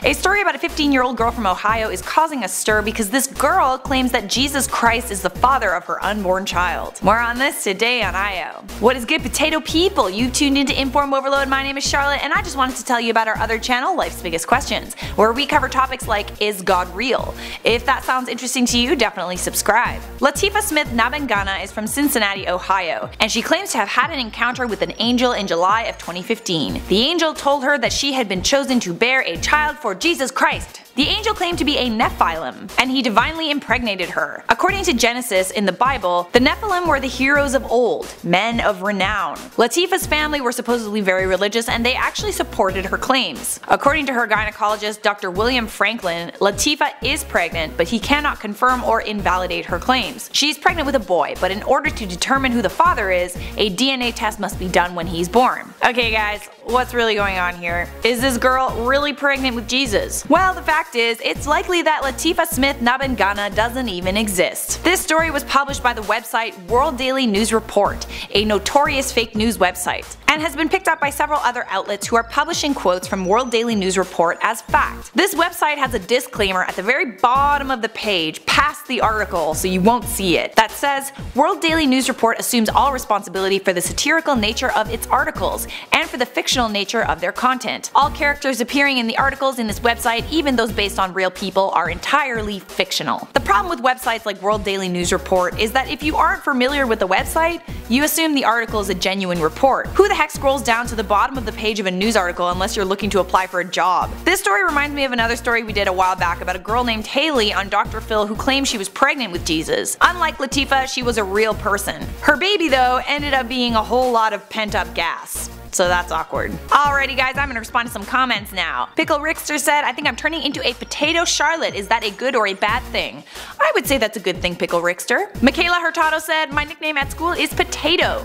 A story about a 15-year-old girl from Ohio is causing a stir because this girl claims that Jesus Christ is the father of her unborn child. More on this today on IO. What is good, potato people? You've tuned into Inform Overload. My name is Charlotte and I just wanted to tell you about our other channel, Life's Biggest Questions, where we cover topics like, is God real? If that sounds interesting to you, definitely subscribe. Latifah Smith Nabangana is from Cincinnati, Ohio, and she claims to have had an encounter with an angel in July of 2015. The angel told her that she had been chosen to bear a child for Jesus Christ. The angel claimed to be a Nephilim, and he divinely impregnated her. According to Genesis in the Bible, the Nephilim were the heroes of old, men of renown. Latifah's family were supposedly very religious and they actually supported her claims. According to her gynecologist, Dr. William Franklin, Latifah is pregnant, but he cannot confirm or invalidate her claims. She's pregnant with a boy, but in order to determine who the father is, a DNA test must be done when he's born. Okay guys, what's really going on here? Is this girl really pregnant with Jesus? Well, the fact is, it's likely that Latifah Smith Nabangana doesn't even exist. This story was published by the website World Daily News Report, a notorious fake news website, and has been picked up by several other outlets who are publishing quotes from World Daily News Report as fact. This website has a disclaimer at the very bottom of the page, past the article, so you won't see it, that says, World Daily News Report assumes all responsibility for the satirical nature of its articles, and for the fictional nature of their content. All characters appearing in the articles in this website, even those based on real people, are entirely fictional. The problem with websites like World Daily News Report is that if you aren't familiar with the website, you assume the article is a genuine report. Who the heck scrolls down to the bottom of the page of a news article unless you're looking to apply for a job? This story reminds me of another story we did a while back about a girl named Haley on Dr. Phil who claimed she was pregnant with Jesus. Unlike Latifah, she was a real person. Her baby though ended up being a whole lot of pent up gas. So that's awkward. Alrighty guys, I'm gonna respond to some comments now. Pickle Rickster said, I think I'm turning into a potato Charlotte. Is that a good or a bad thing? I would say that's a good thing, Pickle Rickster. Michaela Hurtado said, my nickname at school is Potato.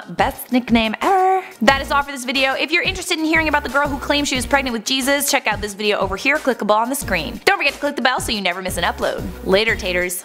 Best nickname ever. That is all for this video. If you're interested in hearing about the girl who claimed she was pregnant with Jesus, check out this video over here, clickable on the screen. Don't forget to click the bell so you never miss an upload. Later, taters.